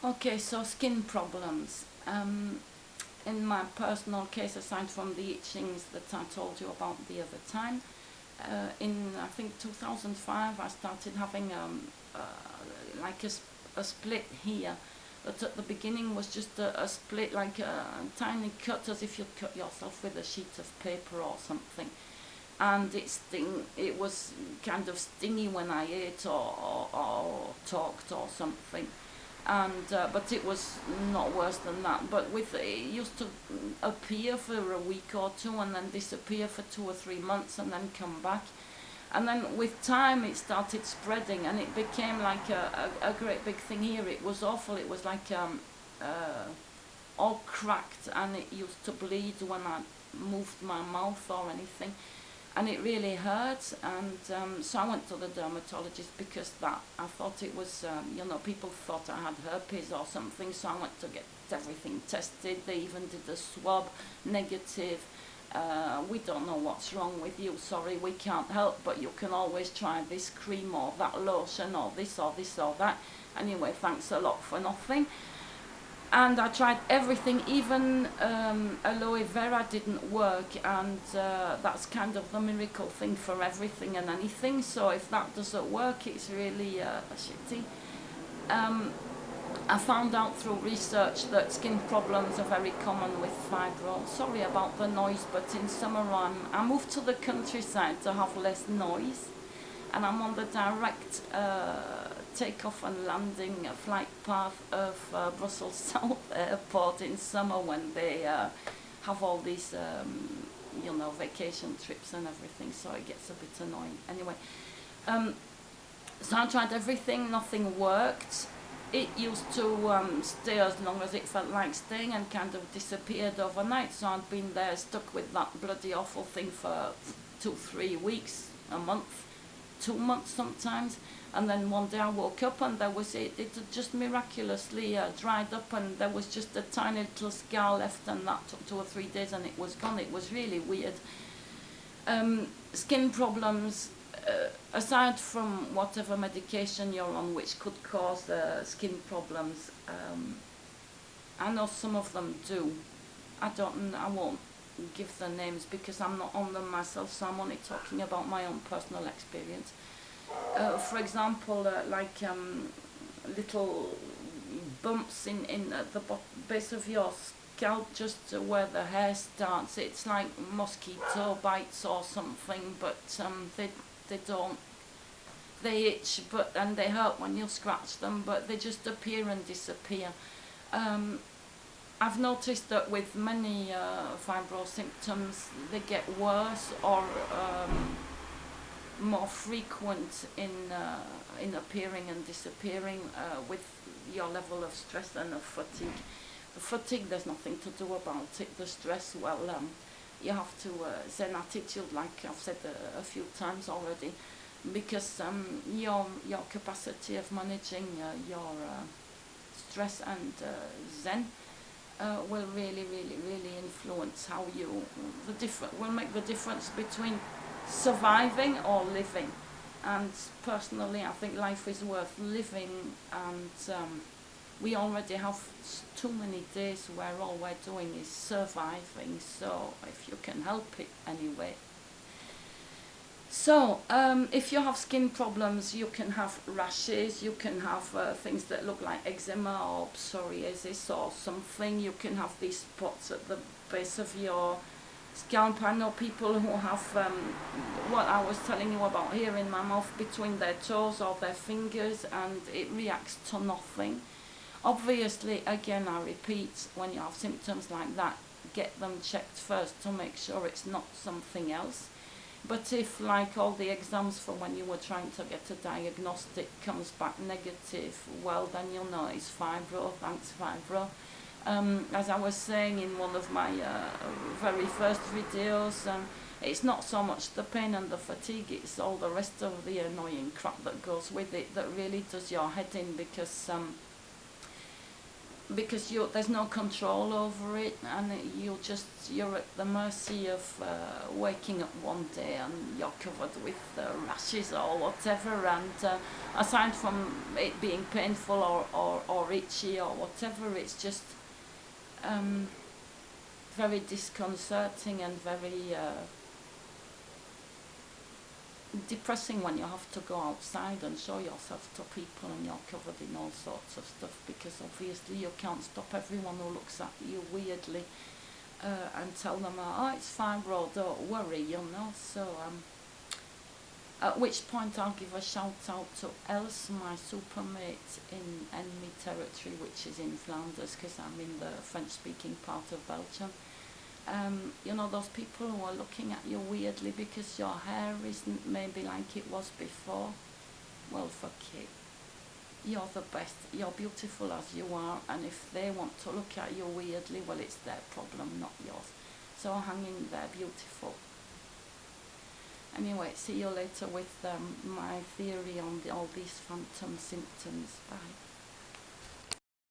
Okay, so skin problems. In my personal case, aside from the itchings that I told you about the other time, in I think 2005 I started having uh, like a split here, that at the beginning was just a split, like a tiny cut, as if you'd cut yourself with a sheet of paper or something. And it was kind of stingy when I ate or talked or something. And but it was not worse than that. But with it used to appear for a week or two and then disappear for 2 or 3 months and then come back. And then with time it started spreading and it became like a great big thing here. It was awful. It was like all cracked, and it used to bleed when I moved my mouth or anything, and it really hurt. And so I went to the dermatologist because that I thought it was people thought I had herpes or something, so I went to get everything tested. They even did a swab, negative. We don't know what's wrong with you, sorry, we can't help, but you can always try this cream or that lotion or this or this or that. Anyway, thanks a lot for nothing. And I tried everything, even aloe vera didn't work, and that's kind of the miracle thing for everything and anything. So if that doesn't work, it's really shitty. I found out through research that skin problems are very common with fibro. Sorry about the noise, but in summer I moved to the countryside to have less noise, and I'm on the direct takeoff and landing flight path of Brussels South Airport in summer, when they have all these vacation trips and everything, so it gets a bit annoying. Anyway, so I tried everything, nothing worked. It used to stay as long as it felt like staying and kind of disappeared overnight. So I'd been there stuck with that bloody awful thing for 2-3 weeks, a month, 2 months sometimes. And then one day I woke up and there was it had just miraculously dried up, and there was just a tiny little scar left, and that took 2 or 3 days and it was gone. It was really weird. Skin problems, aside from whatever medication you're on which could cause skin problems, I know some of them do. I won't give the names because I'm not on them myself, so I'm only talking about my own personal experience. For example, little bumps in the base of your scalp, just where the hair starts. It's like mosquito bites or something, but they don't. They itch, and they hurt when you scratch them, but they just appear and disappear. I've noticed that with many fibro symptoms, they get worse or more frequent in appearing and disappearing with your level of stress and of fatigue. The fatigue, there's nothing to do about it. The stress, well, you have to Zen attitude, like I've said a few times already, because your capacity of managing your stress and Zen will really influence how will make the difference between surviving or living. And personally, I think life is worth living, and we already have too many days where all we're doing is surviving, so if you can help it anyway. So if you have skin problems, you can have rashes, you can have things that look like eczema or psoriasis or something. You can have these spots at the base of your scalp. I know people who have what I was telling you about here in my mouth, between their toes or their fingers, and it reacts to nothing. Obviously, again, I repeat, when you have symptoms like that, get them checked first to make sure it's not something else. But if, like all the exams for when you were trying to get a diagnostic, comes back negative, well, then you'll know it's fibro. Thanks, fibro. As I was saying in one of my very first videos, it's not so much the pain and the fatigue, it's all the rest of the annoying crap that goes with it that really does your head in, because because there's no control over it, and you're at the mercy of waking up one day and you're covered with rashes or whatever, and aside from it being painful or itchy or whatever, it's just very disconcerting and very depressing when you have to go outside and show yourself to people and you're covered in all sorts of stuff, because obviously you can't stop everyone who looks at you weirdly and tell them, oh, it's fibro, don't worry, you know. So at which point I'll give a shout out to Els, my supermate in enemy territory, which is in Flanders, because I'm in the French speaking part of Belgium. You know, those people who are looking at you weirdly because your hair isn't maybe like it was before. Well, fuck it. You're the best. You're beautiful as you are, and if they want to look at you weirdly, well, it's their problem, not yours. So hang in there, beautiful. Anyway, see you later with my theory on all these phantom symptoms. Bye.